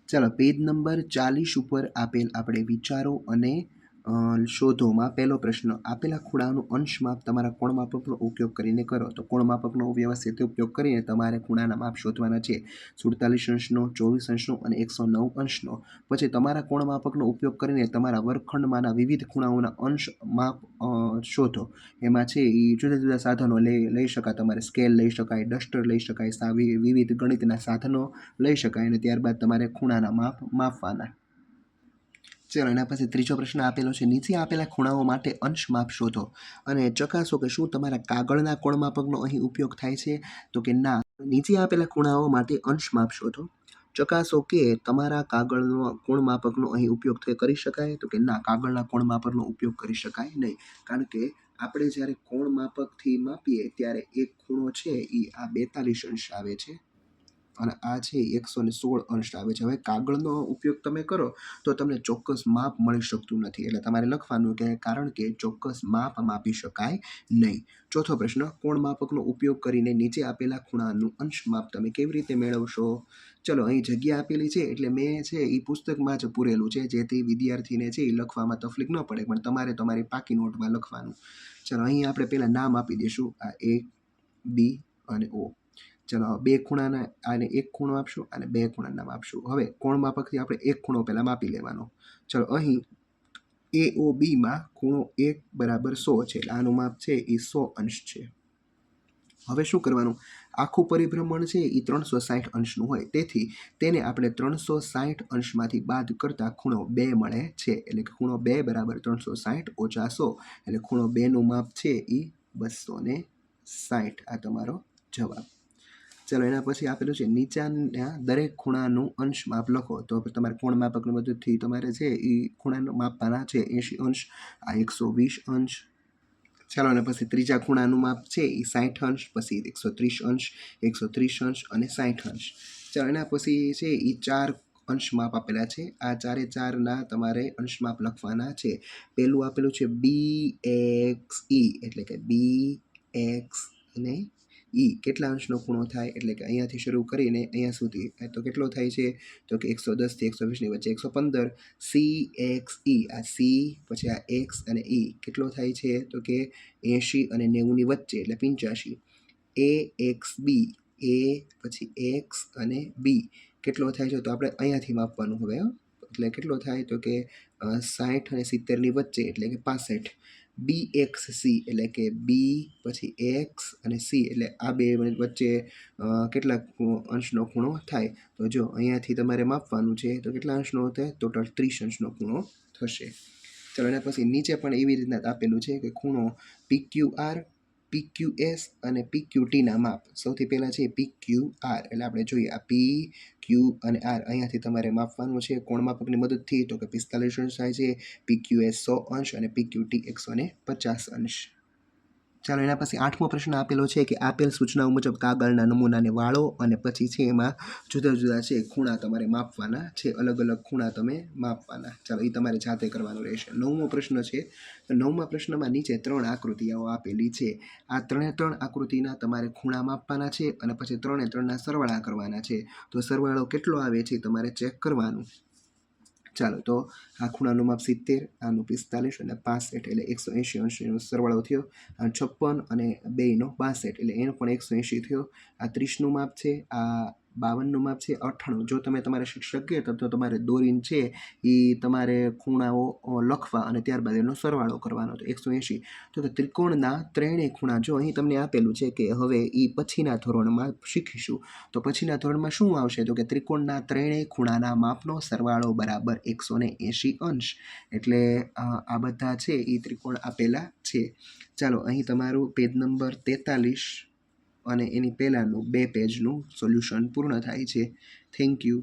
ચાલો page number 40 ઉપર આપેલ આપણે વિચારો અને શોધોમાં પહેલો પ્રશ્ન આપેલા ખૂણાનું અંશ માપ તમારા કોણ માપકનો ઉપયોગ કરીને કરો. તો કોણ માપકનો વ્યવસ્થિત ઉપયોગ કરીને તમારે ખૂણાના માપ શોધવાના છે. 47 અંશનો, 24 અંશનો અને 109 અંશનો. પછી તમારા કોણ માપકનો ઉપયોગ કરીને તમારા વર્ગખંડમાંના વિવિધ ખૂણાઓના અંશ માપ શોધો. એમાં છે એ જુદા જુદા સાધનો લઈ શકાય. તમારે સ્કેલ લઈ શકાય, ડસ્ટર લઈ શકાય, વિવિધ ગણિતના સાધનો લઈ શકાય અને ત્યારબાદ તમારે ખૂણાના માપ માપવાના. ચલો એના પછી ત્રીજો પ્રશ્ન આપેલો છે. નીચે આપેલા ખૂણાઓ માટે અંશ માપ શોધો અને ચકાસો કે શું તમારા કાગળના કોણ માપકનો અહીં ઉપયોગ થાય છે. તો કે ના. નીચે આપેલા ખૂણાઓ માટે અંશ માપ શોધો. ચકાસો કે તમારા કાગળનો કોણ માપકનો અહીં ઉપયોગ કરી શકાય. તો કે ના, કાગળના કોણ માપકનો ઉપયોગ કરી શકાય નહીં. કારણ કે આપણે જ્યારે કોણ માપકથી માપીએ ત્યારે એક ખૂણો છે એ આ 42 અંશ આવે છે અને આ છે 116 અંશ આવે છે. હવે કાગળનો ઉપયોગ તમે કરો તો તમને ચોક્કસ માપ મળી શકતું નથી. એટલે તમારે લખવાનું કે કારણ કે ચોક્કસ માપ માપી શકાય નહીં. ચોથો પ્રશ્ન કોણ માપકનો ઉપયોગ કરીને નીચે આપેલા ખૂણાનું અંશ માપ તમે કેવી રીતે મેળવશો. ચલો અહીં જગ્યા આપેલી છે એટલે મેં છે એ પુસ્તકમાં જ પૂરેલું છે જેથી વિદ્યાર્થીને છે એ લખવામાં તકલીફ ન પડે, પણ તમારે તમારી પાકી નોટમાં લખવાનું. ચલો અહીં આપણે પહેલાં નામ આપી દઈશું. આ A, B અને O. ચલો બે ખૂણાના આને એક ખૂણો આપશું અને બે ખૂણા નામ આપશું. હવે કોણ માપકથી આપણે એક ખૂણો પહેલાં માપી લેવાનો. ચલો અહીં AOBમાં ખૂણો 1 બરાબર 100 છે એટલે આનું માપ છે એ 100 અંશ છે. હવે શું કરવાનું, આખું પરિભ્રમણ છે એ 360 અંશનું હોય, તેથી તેને આપણે 360 અંશમાંથી બાદ કરતા ખૂણો 2 મળે છે. એટલે કે ખૂણો 2 બરાબર 360 ઓછા 100 એટલે ખૂણો 2નું માપ છે એ 260. આ તમારો જવાબ. ચલો એના પછી આપેલું છે નીચાના દરેક ખૂણાનું અંશ માપ લખો. તો તમારે કોણ માપકની મદદથી તમારે છે એ ખૂણાનું માપવાના છે. 80 અંશ, આ 120 અંશ. ચાલો અને પછી ત્રીજા ખૂણાનું માપ છે એ 60 અંશ, પછી 130 અંશ, 130 અંશ અને 60 અંશ. ચાલો એના પછી છે એ 4 અંશ માપ આપેલા છે. આ 4 તમારે અંશ માપ લખવાના છે. પહેલું આપેલું છે BXE એટલે કે BX અને E કેટલા અંશનો ખૂણો થાય, એટલે કે અહીંયાથી શરૂ કરીને અહીંયા સુધી તો કેટલો થાય છે. તો કે 110 થી 120 ની વચ્ચે 115. CXE આ C પછી આ X અને E કેટલો થાય છે. તો કે 80 અને 90 ની વચ્ચે એટલે 85. AXB A પછી X અને B કેટલો થાય છે. તો આપણે અહીંયાથી માપવાનું હવે. એટલે કેટલો થાય તો કે 60 અને 70 ની વચ્ચે એટલે કે 65. BXC એટલે કે B પછી X અને C એટલે આ બે વચ્ચે કેટલા અંશનો ખૂણો થાય. તો જો અહીંયાથી તમારે માપવાનું છે તો કેટલા અંશનો થાય, ટોટલ 30 અંશનો ખૂણો થશે. ચલો એના પછી નીચે પણ એવી રીતના આપેલું છે કે ખૂણો PQR, PQS અને PQTના માપ. સૌથી પહેલાં છે PQR એટલે આપણે જોઈએ આ P, Q અને R અહીંયાથી તમારે માપવાનું છે કોણ માપકની મદદથી. તો કે 45 અંશ થાય છે, PQS 100 અંશ અને PQT 150 અંશ. ચાલો એના પછી 8મો પ્રશ્ન આપેલો છે કે આપેલ સૂચનાઓ મુજબ કાગળના નમૂનાને વાળો અને પછી છે એમાં જુદા જુદા છે ખૂણા તમારે માપવાના છે. અલગ અલગ ખૂણા તમે માપવાના. ચાલો એ તમારે જાતે કરવાનું રહેશે. 9મો પ્રશ્ન છે. તો 9મા પ્રશ્નમાં નીચે 3 આકૃતિઓ આપેલી છે. આ 3 આકૃતિના તમારે ખૂણા માપવાના છે અને પછી 3ના સરવાળા કરવાના છે. તો સરવાળો કેટલો આવે છે તમારે ચેક કરવાનું. ચાલો તો આ ખૂણાનું માપ 70, આનું 45 અને 65 એટલે 180 અંશનો સરવાળો થયો. આ 56 અને 2નો 62 એટલે એનો પણ 180 થયો. આ 30નું માપ છે, આ 52નું માપ છે, 98. જો તમે તમારે શિક્ષક કહે તો તમારે દોરીને છે એ તમારે ખૂણાઓ લખવા અને ત્યારબાદ એનો સરવાળો કરવાનો. તો 180. તો કે ત્રિકોણના ત્રણેય ખૂણા, જો અહીં તમને આપેલું છે કે હવે એ પછીના ધોરણમાં શીખીશું. તો પછીના ધોરણમાં શું આવશે તો કે ત્રિકોણના ત્રણેય ખૂણાના માપનો સરવાળો બરાબર 180 અંશ. એટલે આ બધા છે એ ત્રિકોણ આપેલા છે. ચાલો અહીં તમારું પેજ નંબર 43 અને એની પહેલાંનું 2 પેજનું સોલ્યુશન પૂર્ણ થાય છે. Thank you.